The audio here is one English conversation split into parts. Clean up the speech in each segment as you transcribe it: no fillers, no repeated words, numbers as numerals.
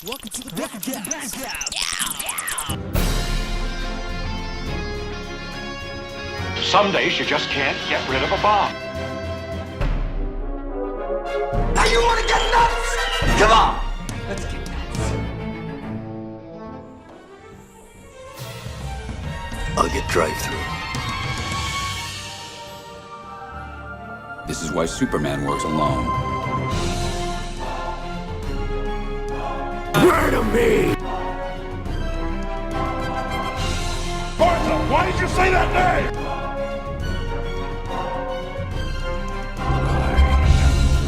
Welcome to the Batcast. Some days you just can't get rid of a bomb. Now you want to get nuts? Come on, let's get nuts. I'll get drive-through. This is why Superman works alone. Word of me! Martha, why did you say that name?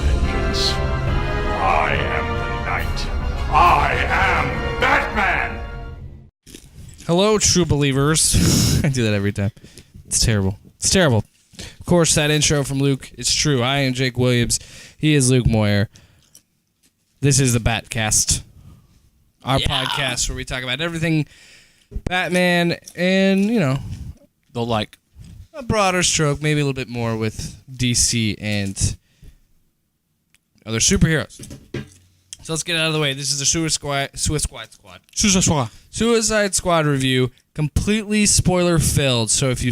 Vengeance. I am the knight. I am Batman. Hello, true believers. I do that every time. It's terrible. It's terrible. Of course, that intro from Luke, it's true. I am Jake Williams. He is Luke Moyer. This is the Batcast, our podcast where we talk about everything Batman and, the a broader stroke, maybe a little bit more with DC and other superheroes. So let's get it out of the way. This is the Suicide Squad review, completely spoiler filled. So if you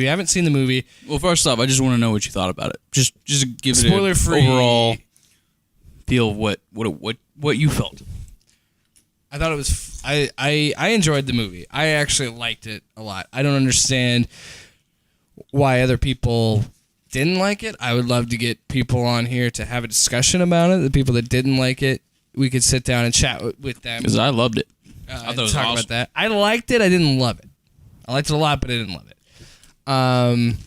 haven't seen the movie, well, first off, I just want to know what you thought about it. Just give it spoiler free overall feel of what you felt. I thought it was. I enjoyed the movie. I actually liked it a lot. I don't understand why other people didn't like it. I would love to get people on here to have a discussion about it. The people that didn't like it, we could sit down and chat with them. Because I loved it. I thought it was talk awesome. about that. I liked it. I didn't love it. I liked it a lot, but I didn't love it. I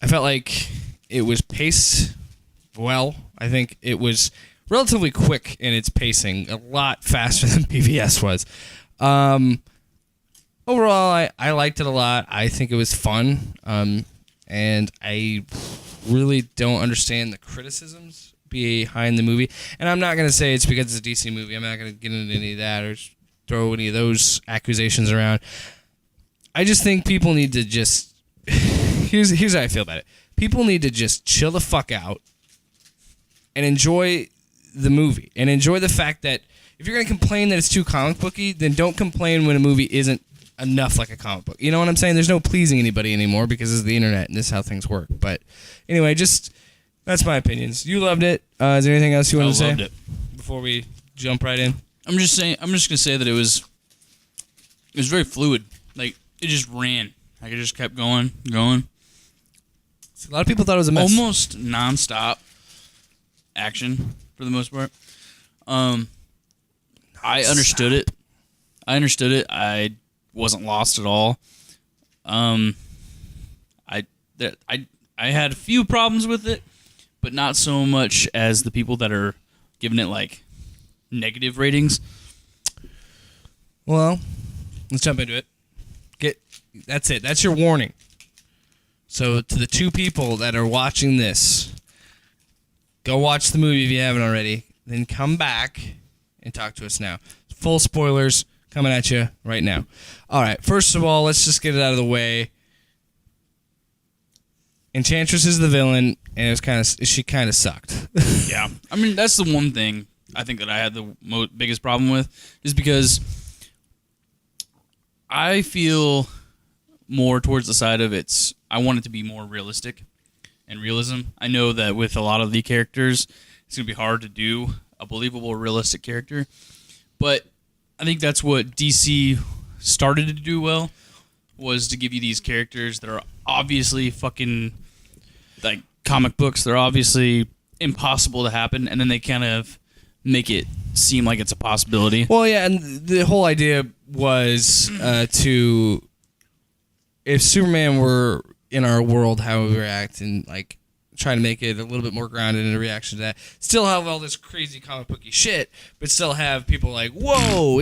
felt like it was paced well. I think it was relatively quick in its pacing, a lot faster than PBS was. Overall, I liked it a lot. I think it was fun. And I really don't understand the criticisms behind the movie. And I'm not going to say it's because it's a DC movie. I'm not going to get into any of that or throw any of those accusations around. I just think people need to just... Here's how I feel about it. People need to just chill the fuck out and enjoy the movie. And enjoy the fact that if you're going to complain that it's too comic booky, then don't complain when a movie isn't enough like a comic book. You know what I'm saying? There's no pleasing anybody anymore because it's the internet and this is how things work. But anyway, that's my opinions. You loved it. Is there anything else you want to say? I loved it. Before we jump right in? I'm just gonna say that it was very fluid. Like, it just ran. Like, it just kept going. A lot of people thought it was a mess. Almost nonstop action for the most part. I understood it. I wasn't lost at all. I had a few problems with it, but not so much as the people that are giving it like negative ratings. Well, let's jump into it. That's it. That's your warning. So to the two people that are watching this, go watch the movie if you haven't already. Then come back and talk to us now. Full spoilers coming at you right now. All right. First of all, let's just get it out of the way. Enchantress is the villain, and she kind of sucked. Yeah. I mean, that's the one thing I think that I had the biggest problem with, is because I feel more towards the side of I want it to be more realistic and realism. I know that with a lot of the characters, it's going to be hard to do a believable, realistic character, but I think that's what DC started to do well, was to give you these characters that are obviously fucking like comic books. They're obviously impossible to happen, and then they kind of make it seem like it's a possibility. Well, yeah, and the whole idea was if Superman were in our world, how we react, and like try to make it a little bit more grounded in a reaction to that. Still have all this crazy comic booky shit, but still have people like, whoa,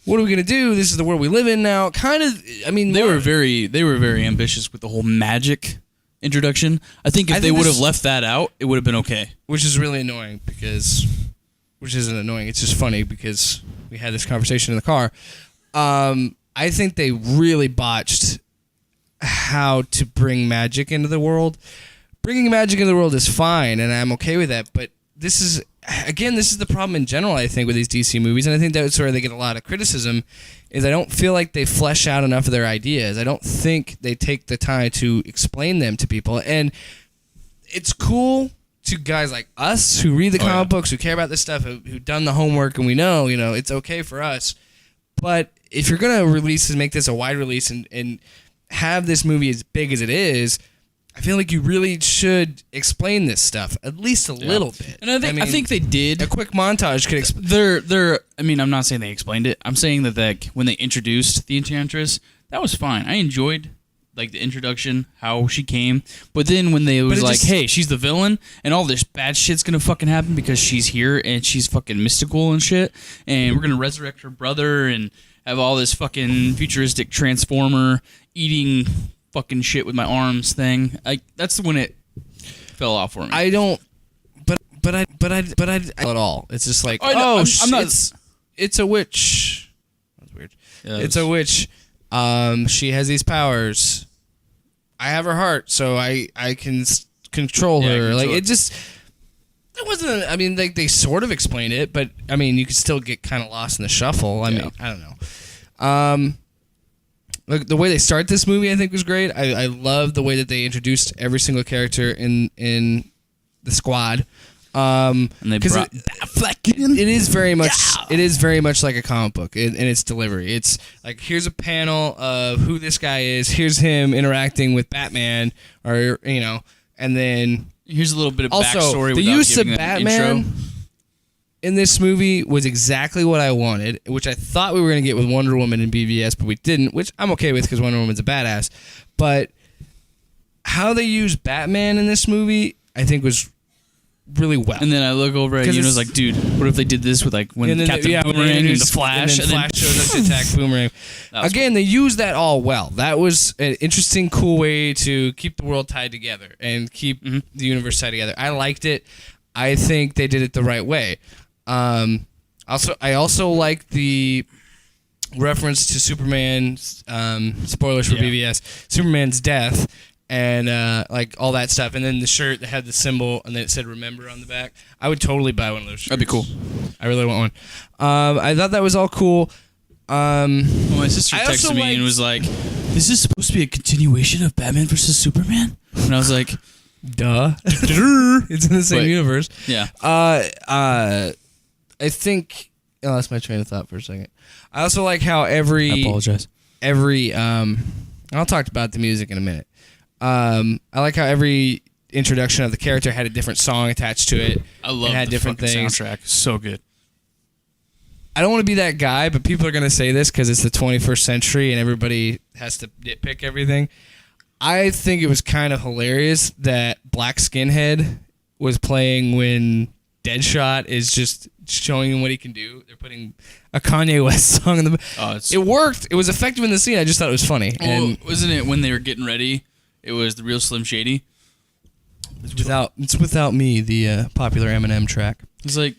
what are we gonna do? This is the world we live in now. Kind of, I mean, they were very ambitious with the whole magic introduction. I think if they would have left that out, it would have been okay. Which is really annoying which isn't annoying. It's just funny because we had this conversation in the car. I think they really botched how to bring magic into the world. Bringing magic into the world is fine, and I'm okay with that, but this is again, this is the problem in general, I think, with these DC movies, and I think that's where they get a lot of criticism, is I don't feel like they flesh out enough of their ideas. I don't think they take the time to explain them to people. And it's cool to guys like us who read the comic books, who care about this stuff, who've done the homework, and we know, it's okay for us. But if you're going to release and make this a wide release and have this movie as big as it is, I feel like you really should explain this stuff at least a little bit. And I think they did. A quick montage could explain. I'm not saying they explained it. I'm saying that when they introduced the Enchantress, that was fine. I enjoyed like the introduction, how she came. But then when they was like, hey, she's the villain, and all this bad shit's gonna fucking happen because she's here and she's fucking mystical and shit, and we're gonna resurrect her brother and have all this fucking futuristic transformer eating fucking shit with my arms thing. That's when it fell off for me. I don't, but I at all. It's just like, I'm not. It's a witch. That's weird. Yeah, it's a witch. She has these powers. I have her heart, so I can control her. It wasn't. I mean, they sort of explained it, but I mean, you could still get kind of lost in the shuffle. I mean, I don't know. Look, the way they start this movie, I think, was great. I love the way that they introduced every single character in the squad. And they brought it is very much. Yeah. It is very much like a comic book in its delivery. It's like, here's a panel of who this guy is. Here's him interacting with Batman, or and then here's a little bit of also, backstory. The use of Batman in this movie was exactly what I wanted, which I thought we were going to get with Wonder Woman and BVS, but we didn't, which I'm okay with because Wonder Woman's a badass. But how they used Batman in this movie, I think, was really well. And then I look over at you and I was like, dude, what if they did this with when Captain Boomerang and the Flash, and then Flash shows up to attack Boomerang. Again, they used that all well. That was an interesting, cool way to keep the world tied together and keep the universe tied together. I liked it. I think they did it the right way. I also like the reference to Superman. Spoilers for BVS. Superman's death. And like all that stuff, and then the shirt that had the symbol, and then it said "Remember" on the back. I would totally buy one of those shirts. That'd be cool. I really want one. I thought that was all cool. Well, my sister texted me and was like, "Is this supposed to be a continuation of Batman versus Superman?" And I was like, "Duh, it's in the same universe." Yeah. I think I lost my train of thought for a second. I also like how I apologize. I'll talk about the music in a minute. I like how every introduction of the character had a different song attached to it. I love had the different things. Soundtrack. So good. I don't want to be that guy, but people are going to say this because it's the 21st century and everybody has to nitpick everything. I think it was kind of hilarious that Black Skinhead was playing when Deadshot is just showing him what he can do. They're putting a Kanye West song in the... it worked. It was effective in the scene. I just thought it was funny. And wasn't it when they were getting ready? It was the real Slim Shady. It's Without Me, the popular Eminem track. It's like,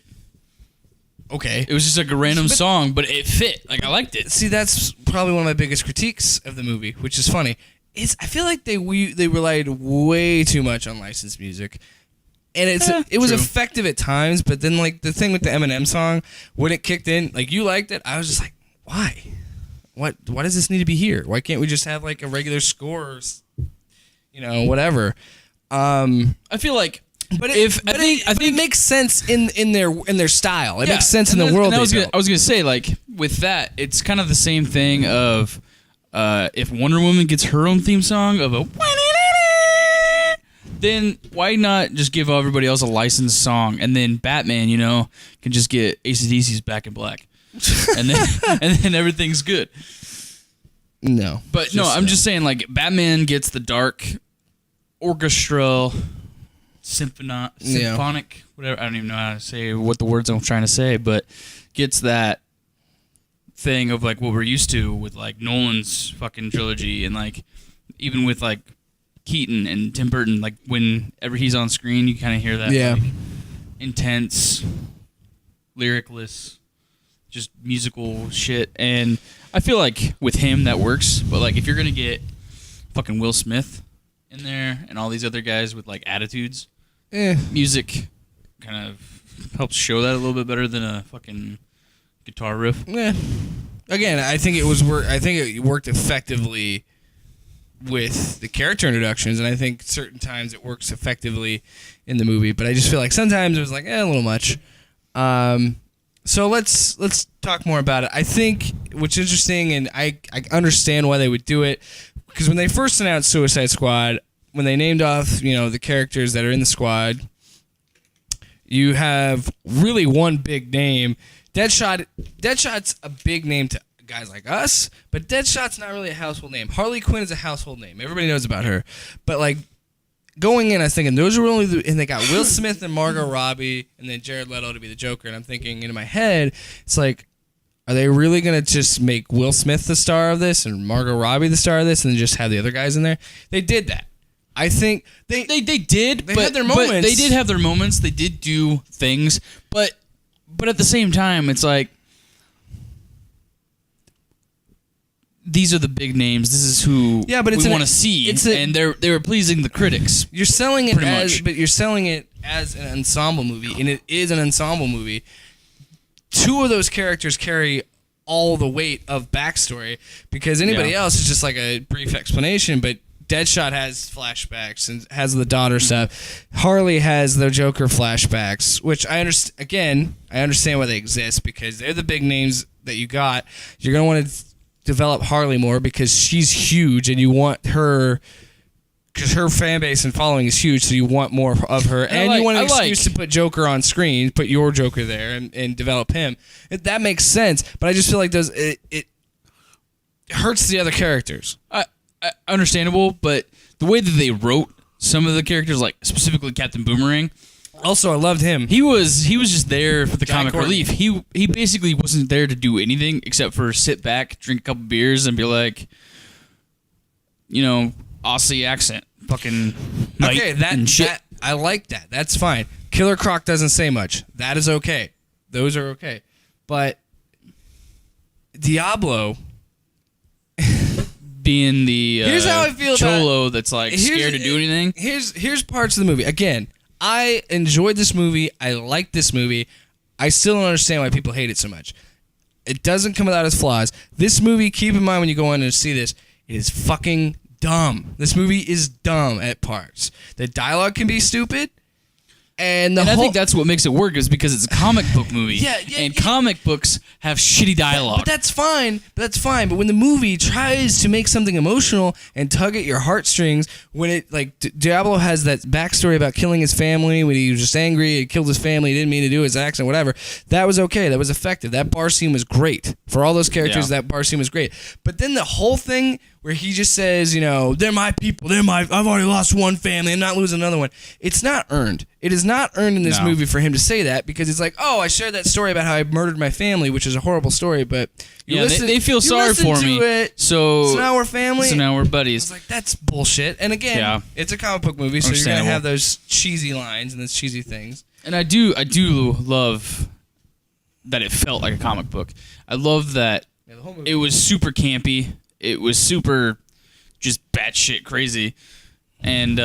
okay, it was just like a random song, but it fit. Like, I liked it. See, that's probably one of my biggest critiques of the movie, which is funny. I feel like they relied way too much on licensed music. And it was effective at times, but then like the thing with the Eminem song, when it kicked in, like you liked it, I was just like, why? Why does this need to be here? Why can't we just have like a regular score, or, whatever? I feel like, but I think it makes sense in their style. It makes sense in the world. I was gonna say, like, with that, it's kind of the same thing of if Wonder Woman gets her own theme song of a. Then why not just give everybody else a licensed song, and then Batman, can just get AC/DC's Back in Black, and then everything's good. No, but I'm just saying, like, Batman gets the dark, orchestral, symphonic, whatever. I don't even know how to say what the words I'm trying to say, but gets that thing of like what we're used to with like Nolan's fucking trilogy, and like even with like Keaton and Tim Burton, like whenever he's on screen, you kind of hear that like, intense, lyricless, just musical shit. And I feel like with him that works, but like if you're gonna get fucking Will Smith in there and all these other guys with like attitudes, music kind of helps show that a little bit better than a fucking guitar riff. Yeah. Again, I think it worked effectively with the character introductions, and I think certain times it works effectively in the movie. But I just feel like sometimes it was like a little much. So let's talk more about it. I think what's interesting, and I understand why they would do it, because when they first announced Suicide Squad, when they named off the characters that are in the squad, you have really one big name. Deadshot's a big name to guys like us, but Deadshot's not really a household name. Harley Quinn is a household name. Everybody knows about her. But like going in, I was thinking those are only and they got Will Smith and Margot Robbie and then Jared Leto to be the Joker. And I'm thinking in my head, it's like, are they really going to just make Will Smith the star of this and Margot Robbie the star of this and then just have the other guys in there? They did that. I think they did. They had their moments. But they did have their moments. They did do things. But at the same time, it's like, these are the big names. This is who we want to see, and they were pleasing the critics. You're selling it pretty much. But you're selling it as an ensemble movie, and it is an ensemble movie. Two of those characters carry all the weight of backstory because anybody else is just like a brief explanation. But Deadshot has flashbacks and has the daughter stuff. Harley has the Joker flashbacks, which I understand. Again, I understand why they exist because they're the big names that you got. You're gonna want to develop Harley more because she's huge and you want her because her fan base and following is huge, so you want more of her, and you want an excuse to put Joker on screen, put your Joker there and develop him. That makes sense, but I just feel like it hurts the other characters. Understandable, but the way that they wrote some of the characters, like specifically Captain Boomerang. Also, I loved him. He was just there for the comic Courtney. relief. He basically wasn't there to do anything except for sit back, drink a couple beers, and be like, Aussie accent, fucking okay. that I like that. That's fine. Killer Croc doesn't say much. That is okay. Those are okay. But Diablo being the here's how I feel cholo that's like scared to do anything. Here's parts of the movie. Again, I enjoyed this movie. I liked this movie. I still don't understand why people hate it so much. It doesn't come without its flaws. This movie, keep in mind when you go in and see this, it is fucking dumb. This movie is dumb at parts. The dialogue can be stupid. And I think that's what makes it work is because it's a comic book movie. And comic books have shitty dialogue. But that's fine. But when the movie tries to make something emotional and tug at your heartstrings, when it like Diablo has that backstory about killing his family, when he was just angry, he killed his family, he didn't mean to do his accident, whatever. That was okay. That was effective. That bar scene was great for all those characters. That bar scene was great. But then the whole thing where he just says, they're my people. I've already lost one family. I'm not losing another one. It's not earned. It is not earned in this movie for him to say that because it's like, oh, I shared that story about how I murdered my family, which is a horrible story, but they feel sorry for me. So now we're family. So now we're buddies. I was like, that's bullshit. And again, it's a comic book movie, so you're going to have those cheesy lines and those cheesy things. And I do love that it felt like a comic book. I love that it was super campy. It was super just batshit crazy. And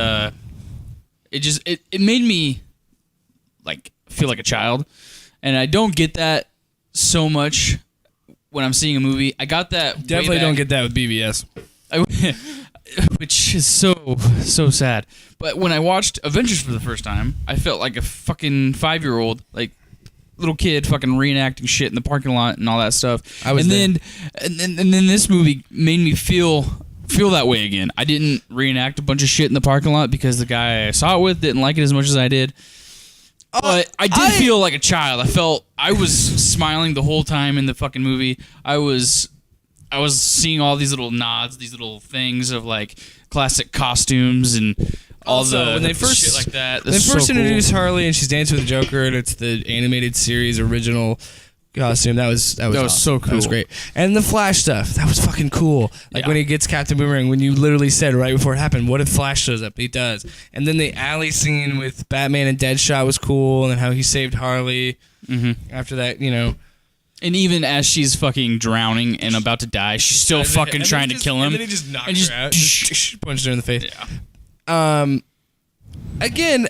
it made me like feel like a child. And I don't get that so much when I'm seeing a movie. I got that definitely don't get that with BVS. Which is so sad. But when I watched Avengers for the first time, I felt like a fucking 5-year-old, like little kid fucking reenacting shit in the parking lot and all that stuff. Then this movie made me feel that way again. I didn't reenact a bunch of shit in the parking lot because the guy I saw it with didn't like it as much as I did. But I did feel like a child. I was smiling the whole time in the fucking movie. I was seeing all these little nods, these little things of like classic costumes and all when they first shit like that. They first introduced Harley and she's dancing with the Joker and it's the animated series original costume. That was awesome. So cool. That was great. And the Flash stuff, that was fucking cool. Like when he gets Captain Boomerang, when you literally said right before it happened, what if Flash shows up? He does. And then the alley scene with Batman and Deadshot was cool, and then how he saved Harley after that, And even as she's fucking drowning and about to die, she's still fucking trying to kill him. And then he just knocks her out. Punched her in the face. Again,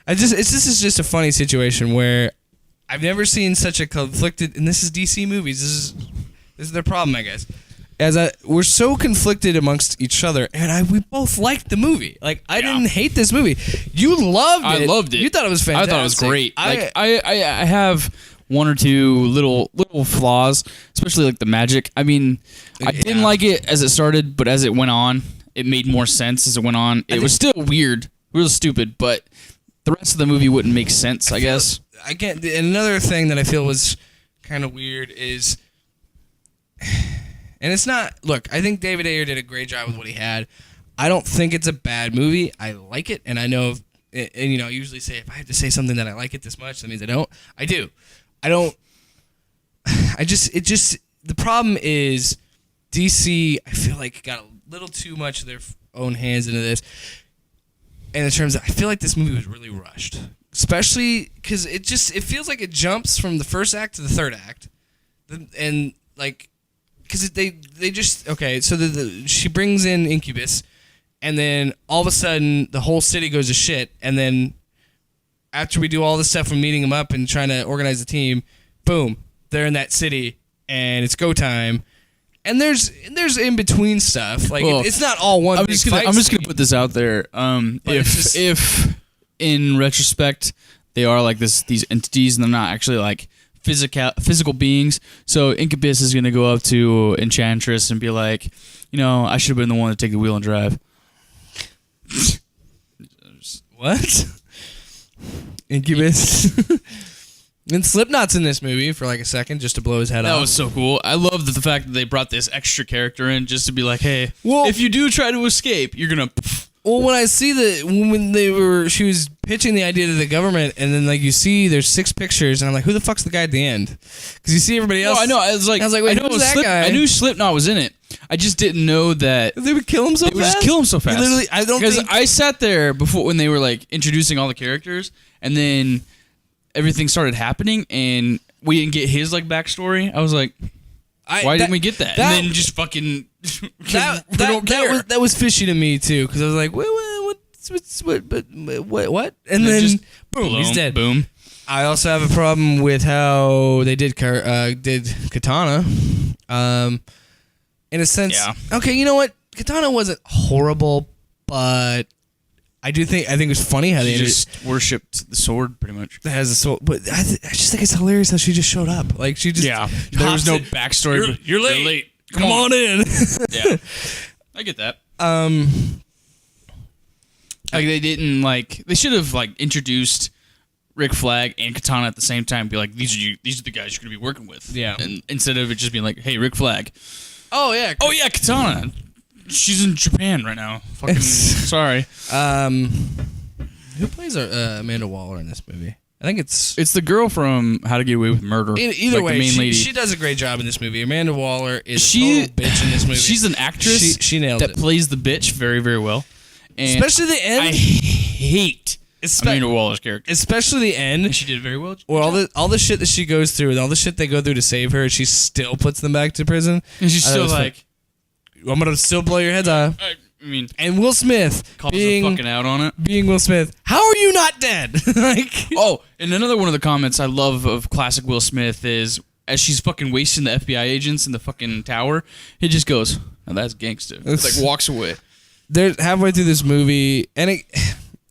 I This is just a funny situation where I've never seen such a conflicted, and this is DC movies. This is their problem, I guess. We're so conflicted amongst each other, and we both liked the movie. Like, I didn't hate this movie. You loved it. I loved it. You thought it was fantastic. I thought it was great. I have one or two little flaws, especially like the magic. I mean, I didn't like it as it started, but as it went on, it made more sense as it went on. It was still weird, real stupid, but the rest of the movie wouldn't make sense, I guess. And another thing that I feel was kind of weird is, and it's not, look, I think David Ayer did a great job with what he had. I don't think it's a bad movie. I like it, and I know, and you know, I usually say if I have to say something that I like it this much, that means I don't. I do. The problem is DC, I feel like, got a little too much of their own hands into this. And in terms of, I feel like this movie was really rushed. Especially because it feels like it jumps from the first act to the third act. And, like, because they just, okay, so she brings in Incubus, and then all of a sudden, the whole city goes to shit, and then after we do all this stuff from meeting them up and trying to organize the team, boom, they're in that city, and it's go time. And there's in between stuff. Like, it's not all one big fight. I'm just gonna put this out there. If in retrospect they are like these entities and they're not actually like physical beings, so Incubus is gonna go up to Enchantress and be like, you know, I should have been the one to take the wheel and drive. What? Incubus. And Slipknot's in this movie for like a second just to blow his head off. That was so cool. I love the fact that they brought this extra character in just to be like, hey, well, if you do try to escape, you're gonna. Well, when I see she was pitching the idea to the government, and then like you see there's 6 pictures, and I'm like, who the fuck's the guy at the end? Because you see everybody else. No, I know. I was like, wait, who's that guy? I knew Slipknot was in it. I just didn't know that they would kill him so fast. They would just kill him so fast. Literally, I don't because I sat there before when they were like introducing all the characters, and then everything started happening, and we didn't get his like backstory. I was like, why didn't we get that? And then just fucking that was fishy to me too, because I was like, what? And then just boom, he's dead. Boom. I also have a problem with how they did Katana. In a sense, okay, you know what? Katana wasn't horrible, but I think it was funny how they just worshipped the sword, pretty much. That has a sword, but I just think it's hilarious how she just showed up. Like she just there was no backstory. You're late. Come on in. Yeah, I get that. Like they didn't they should have like introduced Rick Flag and Katana at the same time. Be like, these are the guys you're gonna be working with. Yeah. And instead of it just being like, hey, Rick Flag. Oh yeah. Katana. She's in Japan right now. Fucking sorry. Who plays Amanda Waller in this movie? I think it's the girl from How to Get Away with Murder. Either way, the main lady. She does a great job in this movie. Amanda Waller is a total bitch in this movie. She's an actress she nailed that it. Plays the bitch very, very well. And especially the end. I hate Amanda Waller's character. Especially the end. And she did very well. Or all the shit that she goes through and all the shit they go through to save her, she still puts them back to prison. And she's still like, I'm gonna still blow your heads off. I mean, and Will Smith calls her fucking out on it. Being Will Smith, how are you not dead? And another one of the comments I love of classic Will Smith is as she's fucking wasting the FBI agents in the fucking tower, he just goes, "Oh, that's gangster." It's like walks away. They're halfway through this movie, and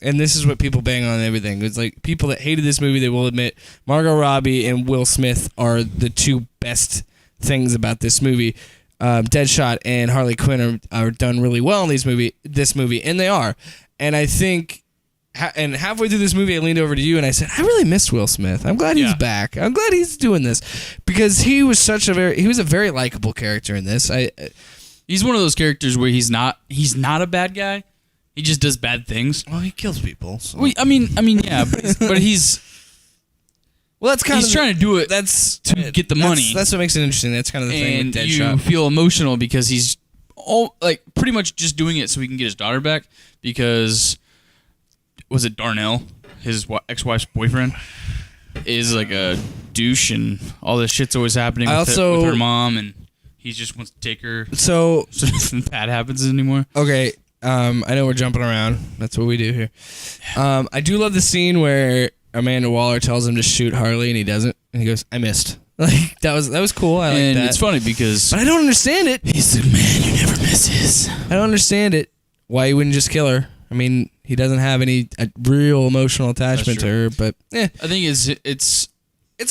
this is what people bang on and everything. It's like people that hated this movie, they will admit Margot Robbie and Will Smith are the two best things about this movie. Deadshot and Harley Quinn are done really well in this movie, and they are. And I think, and halfway through this movie, I leaned over to you and I said, I really missed Will Smith. I'm glad he's back. I'm glad he's doing this because he was a very likable character in this. He's one of those characters where he's not a bad guy. He just does bad things. Well, he kills people. So. Well, I mean, yeah, but he's. Well, that's kind of trying to do it. That's to get the money. That's what makes it interesting. That's kind of the thing with Deadshot. You feel emotional because he's pretty much just doing it so he can get his daughter back. Because was it Darnell, his ex-wife's boyfriend, is like a douche, and all this shit's always happening with her mom, and he just wants to take her. So nothing bad happens anymore. Okay, I know we're jumping around. That's what we do here. I do love the scene where Amanda Waller tells him to shoot Harley and he doesn't, and he goes, "I missed." Like that was cool. I like And that. it's funny because But I don't understand it. he's the man who never misses. I don't understand it. Why he wouldn't just kill her? I mean, he doesn't have any real emotional attachment to her. But I think it's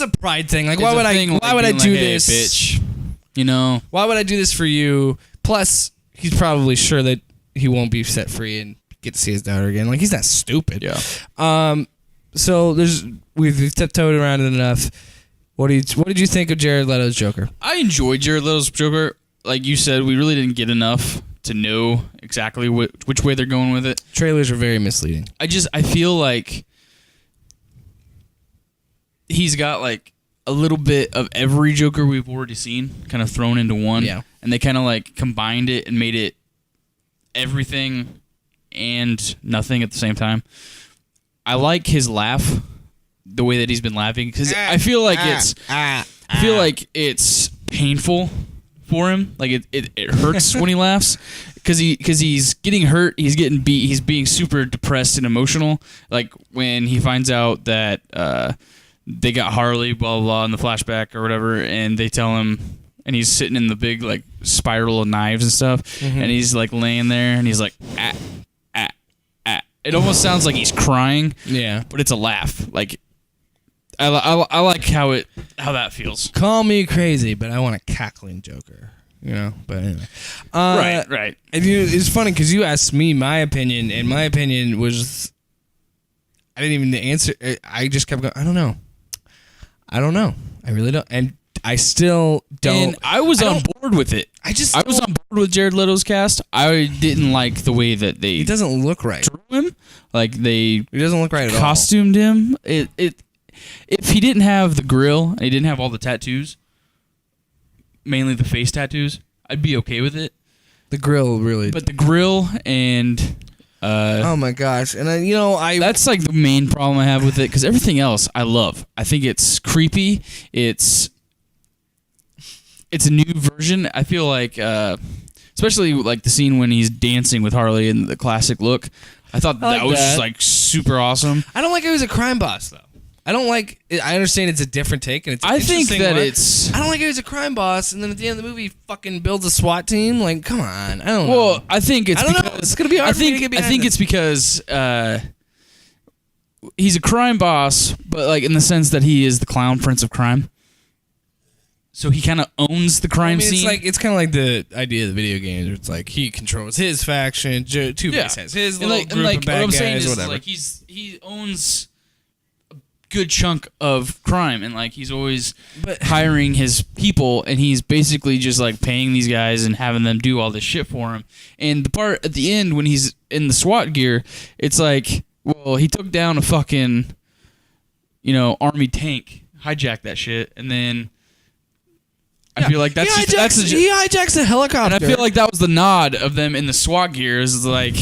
a pride thing. Like, it's why a would thing I? Why would I being do like, hey, this, bitch? You know, Why would I do this for you? Plus, he's probably sure that he won't be set free and get to see his daughter again. Like, he's not stupid. Yeah. So we've tiptoed around it enough. What did you think of Jared Leto's Joker? I enjoyed Jared Leto's Joker. Like you said, we really didn't get enough to know exactly which way they're going with it. Trailers are very misleading. I feel like he's got like a little bit of every Joker we've already seen kind of thrown into one. Yeah. And they kind of like combined it and made it everything and nothing at the same time. I like his laugh, the way that he's been laughing, because I feel like it's painful for him. Like it hurts when he laughs because he's getting hurt, he's getting beat, he's being super depressed and emotional. Like when he finds out that they got Harley, blah blah blah, in the flashback or whatever, and they tell him, and he's sitting in the big like spiral of knives and stuff, and he's like laying there, and he's like, ah, ah, ah. It almost sounds like he's crying, Yeah. but it's a laugh. Like I like how that feels. Call me crazy, but I want a cackling Joker. You know, but anyway. Right. And it's funny because you asked me my opinion, and my opinion was, I didn't even answer. I just kept going, I don't know. I really don't. And I still don't. And I was on board with it. I was on board with Jared Leto's cast. I didn't like the way that they He doesn't look right. drew him. Like they He doesn't look right at all. costumed him. If he didn't have the grill and he didn't have all the tattoos, mainly the face tattoos, I'd be okay with it. The grill really. But the grill and oh my gosh! And that's like the main problem I have with it, because everything else I love. I think it's creepy. It's a new version. I feel like, especially like the scene when he's dancing with Harley in the classic look. I thought I like that was that. just like super awesome. I don't like how he's a crime boss though. I don't like. I understand it's a different take, and it's. I think interesting that work. it's. I don't like how he's a crime boss, and then at the end of the movie, he fucking builds a SWAT team. Like, come on, I don't know. Well, I think it's. I don't know. because, It's gonna be hard I for me think, to get I behind think this. it's because he's a crime boss, but like in the sense that he is the clown prince of crime. So he kind of owns the crime scene. It's kind of like the idea of the video games. Where it's like he controls his faction. Two-Face has his little group of bad what I'm guys. saying is Whatever. like he owns a good chunk of crime, and like he's always hiring his people, and he's basically just like paying these guys and having them do all this shit for him. And the part at the end when he's in the SWAT gear, it's like, well, he took down a fucking, army tank, hijacked that shit, and then. I feel like he hijacks a helicopter. and I feel like that was the nod of them in the SWAT gears. Is like,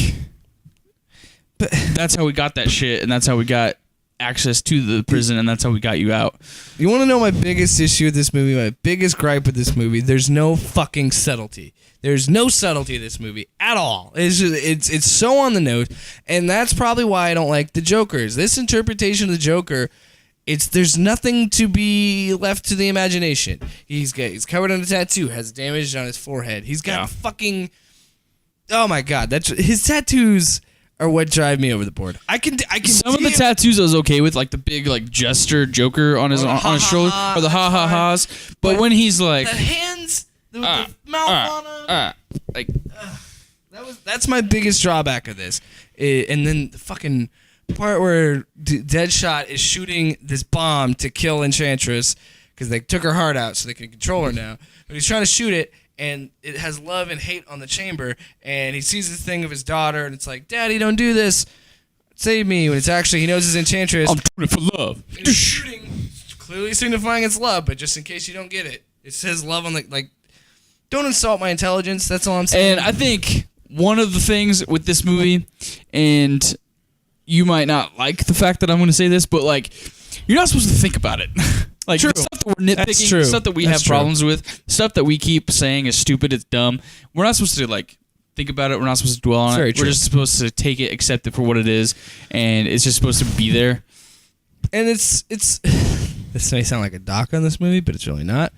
but that's how we got that shit, and that's how we got access to the prison, and that's how we got you out. You want to know my biggest issue with this movie? My biggest gripe with this movie? There's no fucking subtlety. There's no subtlety in this movie at all. It's so on the nose, and that's probably why I don't like the Jokers. This interpretation of the Joker. There's nothing to be left to the imagination. He's covered in a tattoo, has damage on his forehead. He's got fucking. Oh my god, his tattoos are what drive me over the board. I can. Some of the tattoos I was okay with, like the big like jester Joker on his shoulder, or the ha ha ha's. But when he's like the hands, the mouth on him, that's my biggest drawback of this. And then the fucking. Part where Deadshot is shooting this bomb to kill Enchantress because they took her heart out so they can control her now. But he's trying to shoot it, and it has love and hate on the chamber. And he sees this thing of his daughter, and it's like, "Daddy, don't do this. Save me." When it's actually he knows his Enchantress. I'm doing it for love. And he's shooting, clearly signifying it's love. But just in case you don't get it, it says love on the like. Don't insult my intelligence. That's all I'm saying. And I think one of the things with this movie, and you might not like the fact that I'm going to say this, but like, you're not supposed to think about it. Like, True. the stuff that we're nitpicking, the stuff that we have problems with, stuff that we keep saying is stupid, it's dumb. We're not supposed to like think about it. We're not supposed to dwell on it. Very We're true. just supposed to take it, accept it for what it is, and it's just supposed to be there. And it's this may sound like a doc on this movie, but it's really not.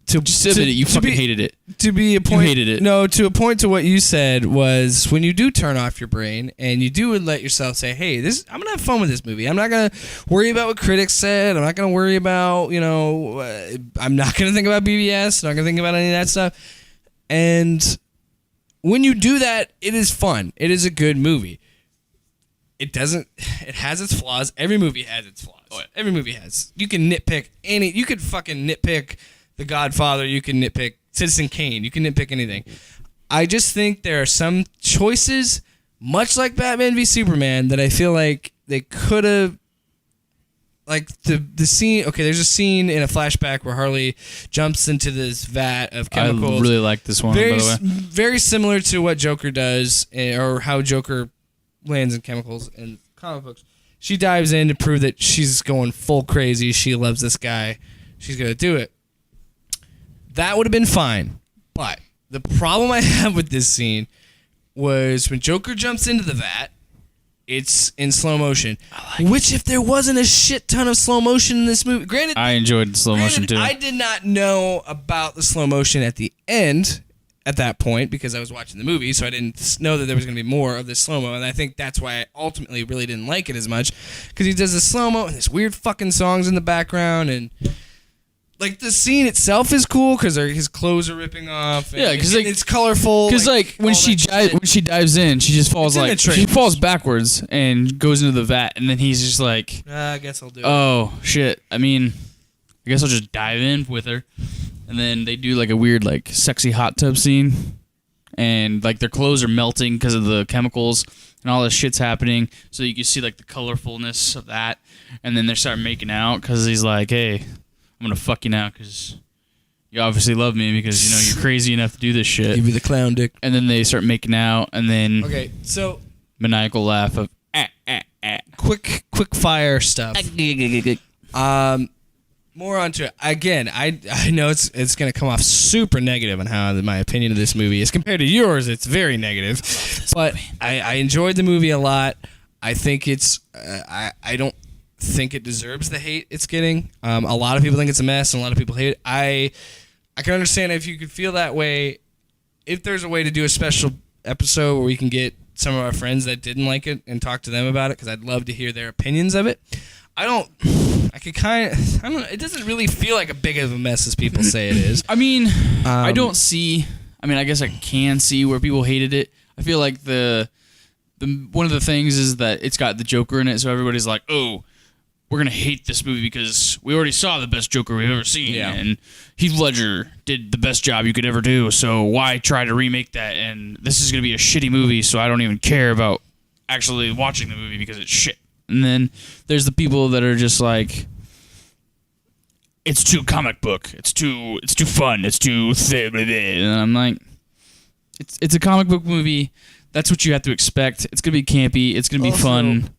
Just admit it. You fucking hated it. To be a point, You hated it. No, to a point to what you said was when you do turn off your brain and you do let yourself say, "Hey, I'm gonna have fun with this movie. I'm not gonna worry about what critics said. I'm not gonna worry about I'm not gonna think about BBS. I'm not gonna think about any of that stuff." And when you do that, it is fun. It is a good movie. It has its flaws. Every movie has its flaws. Oh, yeah. Every movie has. You can nitpick you could fucking nitpick The Godfather. You can nitpick Citizen Kane. You can nitpick anything. I just think there are some choices, much like Batman v Superman, that I feel like they could have. Like the scene. Okay, there's a scene in a flashback where Harley jumps into this vat of chemicals. I really like this one, by the way. Very similar to what Joker does, or how Joker lands in chemicals in comic books. She dives in to prove that she's going full crazy. She loves this guy. She's gonna do it. That would have been fine. But the problem I have with this scene was when Joker jumps into the vat, it's in slow motion. Which, if there wasn't a shit ton of slow motion in this movie, granted, I enjoyed the slow motion too. I did not know about the slow motion at the end at that point because I was watching the movie, so I didn't know that there was going to be more of this slow-mo, and I think that's why I ultimately really didn't like it as much, because he does the slow-mo and this weird fucking songs in the background, and like the scene itself is cool because his clothes are ripping off. And, yeah, because like, it's colorful. Because when she dives in, she just falls she falls backwards and goes into the vat, and then he's just like, I guess I'll do it. Oh shit! I mean, I guess I'll just dive in with her, and then they do like a weird like sexy hot tub scene, and like their clothes are melting because of the chemicals and all this shit's happening. So you can see like the colorfulness of that, and then they start making out because he's like, hey, I'm gonna fuck you now because you obviously love me because you're crazy enough to do this shit. Give you the clown dick. And then they start making out, and then so maniacal laugh of quick fire stuff. More onto it. Again, I know it's gonna come off super negative on how my opinion of this movie is compared to yours. It's very negative, but I enjoyed the movie a lot. I think it's I don't think it deserves the hate it's getting. A lot of people think it's a mess, and a lot of people hate it. I can understand if you could feel that way. If there's a way to do a special episode where we can get some of our friends that didn't like it and talk to them about it, because I'd love to hear their opinions of it. I don't know. It doesn't really feel like a big of a mess as people say it is. I mean, I don't see. I mean, I guess I can see where people hated it. I feel like the one of the things is that it's got the Joker in it, so everybody's like, oh, we're going to hate this movie because we already saw the best Joker we've ever seen. Yeah. And Heath Ledger did the best job you could ever do, so why try to remake that? And this is going to be a shitty movie, so I don't even care about actually watching the movie because it's shit. And then there's the people that are just like, it's too comic book. It's too fun. It's too... And I'm like, it's a comic book movie. That's what you have to expect. It's going to be campy. It's going to be fun.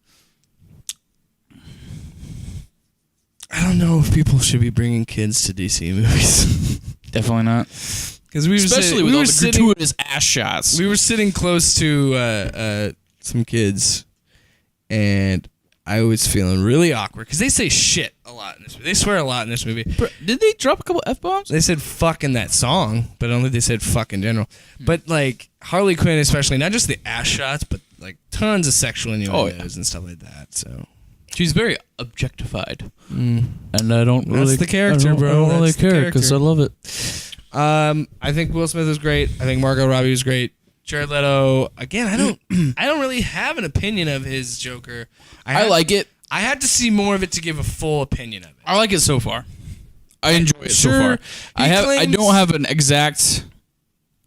I don't know if people should be bringing kids to DC movies. Definitely not. Because especially with all the gratuitous ass shots. We were sitting close to some kids, and I was feeling really awkward because they say shit a lot in this movie. They swear a lot in this movie. Did they drop a couple F-bombs? They said fuck in that song, but I don't think they said fuck in general. But like Harley Quinn especially, not just the ass shots, but like tons of sexual innuendos and stuff like that. So she's very objectified. And I don't really... That's the character, bro. I don't really care because I love it. I think Will Smith was great. I think Margot Robbie was great. Jared Leto, again, I don't really have an opinion of his Joker. I like it. I had to see more of it to give a full opinion of it. I like it so far. I enjoy it so far. I don't have an exact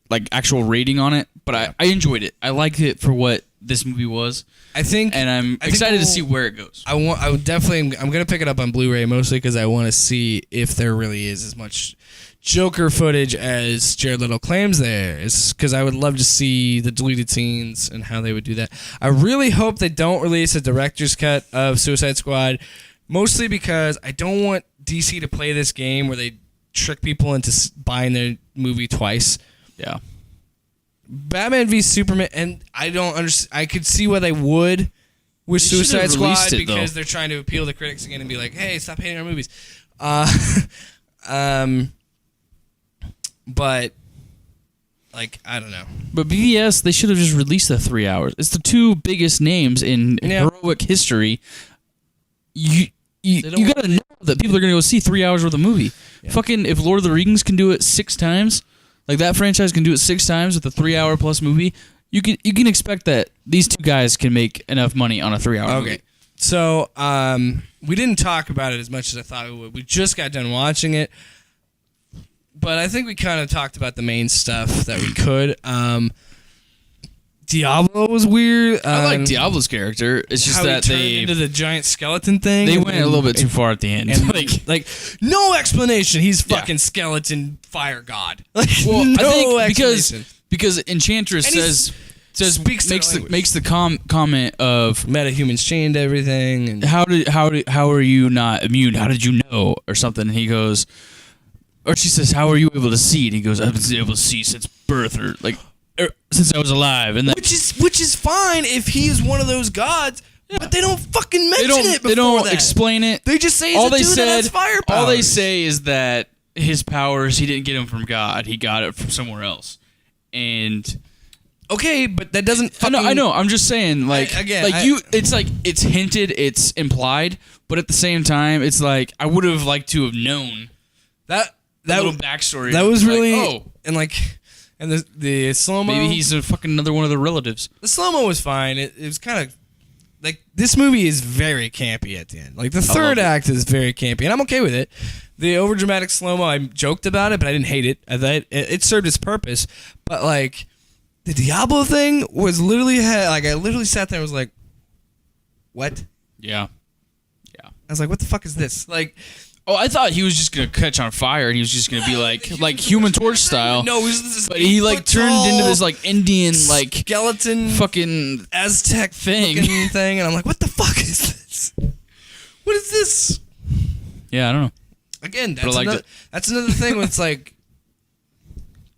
like actual rating on it, but I enjoyed it. I liked it for what this movie was. And I'm excited to see where it goes. I'm gonna pick it up on Blu-ray mostly because I want to see if there really is as much Joker footage as Jared Leto claims there is, because I would love to see the deleted scenes and how they would do that. I really hope they don't release a director's cut of Suicide Squad, mostly because I don't want DC to play this game where they trick people into buying their movie twice. Yeah. Batman v Superman, and I don't understand. I could see why they would with They should Suicide have Squad released it, because though. they're trying to appeal to critics again and be like, "Hey, stop hating our movies." But like, I don't know. But BVS, they should have just released the 3 hours. It's the two biggest names in heroic history. You gotta know that people are gonna go see 3 hours worth of movie. Yeah. Fucking, if Lord of the Rings can do it 6 times, like that franchise can do it 6 times with a 3 hour plus movie, you can expect that these two guys can make enough money on a 3 hour movie. Okay. So, we didn't talk about it as much as I thought we would. We just got done watching it. But I think we kind of talked about the main stuff that we could. Diablo was weird. I like Diablo's character. It's just how that he turned they into the giant skeleton thing. they went a little bit too far at the end. And like no explanation. He's Yeah. fucking skeleton fire god. Like, well, no I think explanation. because Enchantress And he says speaks their makes language. the comment of Metahumans chained everything. And how are you not immune? How did you know or something? And he goes, or she says, how are you able to see? And he goes, I've been able to see since birth or since I was alive. And that, which is fine if he's one of those gods. But they don't fucking mention it before they don't that. explain it. They just say he's a dude that has fire powers. All they say is that his powers, he didn't get them from God. He got it from somewhere else. And Okay, but that doesn't. I know. I'm just saying, it's hinted, it's implied, but at the same time, it's like I would have liked to have known that little backstory. That was Like, really and the slow mo. maybe he's a fucking another one of the relatives. The slow mo was fine. It was kind of like this movie is very campy at the end. Like the third act is very campy, and I'm okay with it. The overdramatic slow mo, I joked about it, but I didn't hate it. I thought it served its purpose. But like the Diablo thing was literally I literally sat there and was like, what? Yeah. I was like, what the fuck is this? Like, oh, I thought he was just gonna catch on fire and he was just gonna be like Human Torch style. No, it was this but he turned into this Indian skeleton fucking Aztec thing, and I'm like, what the fuck is this? What is this? Yeah, I don't know. Again, that's another thing where it's like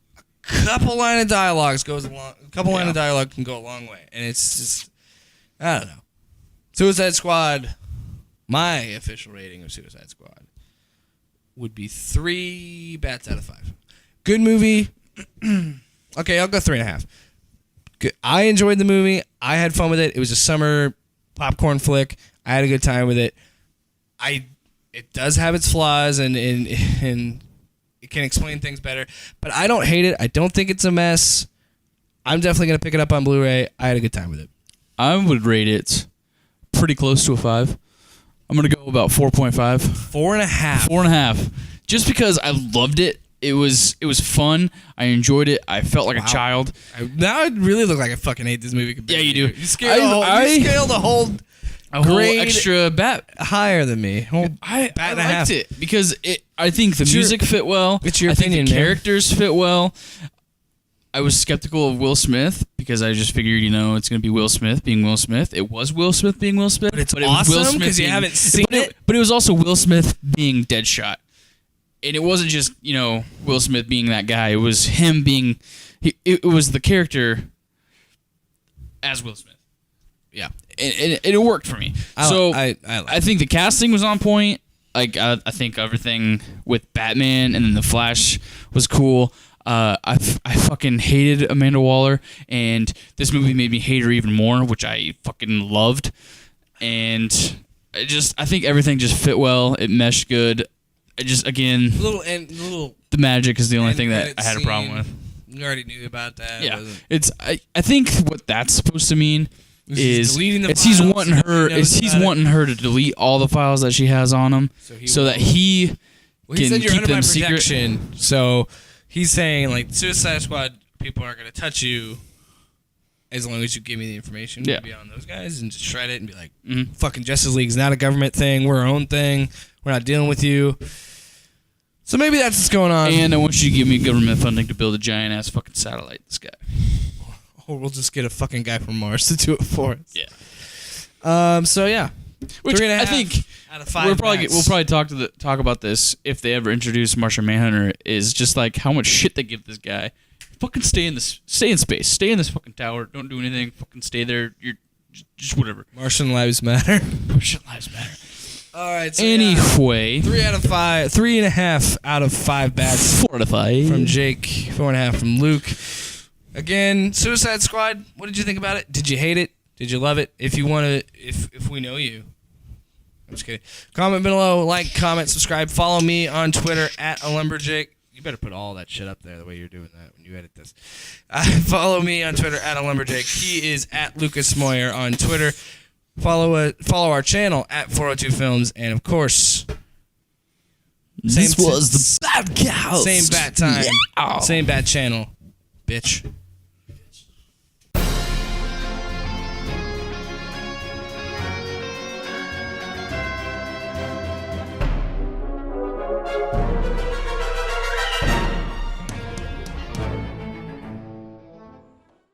a couple line of dialogue goes along. A couple line of dialogue can go a long way, and it's just I don't know. Suicide Squad. My official rating of Suicide Squad would be 3 bats out of 5. Good movie. Okay, I'll go 3.5. Good. I enjoyed the movie. I had fun with it. It was a summer popcorn flick. I had a good time with it. It does have its flaws and it can explain things better, but I don't hate it. I don't think it's a mess. I'm definitely gonna pick it up on Blu-ray. I had a good time with it. I would rate it pretty close to a 5. I'm gonna go about 4.5. 4.5. 4.5. Just because I loved it. It was fun. I enjoyed it. I felt like a child. Now I really look like I fucking hate this movie. Yeah, you do. You scaled the whole grade extra bat higher than me. I liked it because I think the music fit well. It's your I think opinion, the man. characters fit well. I was skeptical of Will Smith because I just figured, it's going to be Will Smith being Will Smith. It was Will Smith being Will Smith. But it's it was Will awesome Smith because you being- haven't seen it. But it was also Will Smith being Deadshot. And it wasn't just, Will Smith being that guy. It was him being... It was the character as Will Smith. Yeah. And it worked for me. I think the casting was on point. Like I think everything with Batman and then the Flash was cool. I fucking hated Amanda Waller, and this movie made me hate her even more, which I fucking loved. And I think everything just fit well. It meshed good. The magic is the only thing that I had a problem with. You already knew about that. Yeah, I think what that's supposed to mean is deleting the he's files, wanting her to delete all the files that she has on him, so that he he can said you're keep under them my secret. protection. So he's saying Suicide Squad people aren't going to touch you as long as you give me the information. Yeah. Beyond those guys and just shred it and be like, fucking Justice League's not a government thing. We're our own thing. We're not dealing with you. So maybe that's what's going on. And I want you to give me government funding to build a giant ass fucking satellite. This guy. Or we'll just get a fucking guy from Mars to do it for us. Yeah. So yeah. Which 3.5 I think out of 5 we'll probably talk about this if they ever introduce Martian Manhunter. Is just like how much shit they give this guy. fucking stay in space. Stay in this fucking tower. Don't do anything. Fucking stay there. You're just whatever. Martian lives matter. Martian lives matter. All right. So Anyway, 3.5 out of 5 bats 4 out of 5 from Jake. 4.5 from Luke. Again, Suicide Squad. What did you think about it? Did you hate it? Did you love it? If you want to, if we know you. I'm just kidding. Comment below, like, comment, subscribe. Follow me on Twitter at @alumberjake. You better put all that shit up there the way you're doing that when you edit this. Follow me on Twitter at @alumberjake. He is at Lucas Moyer on Twitter. Follow our channel at 402 Films, and of course, this was the Batcast. Same bat time, same bat channel, bitch.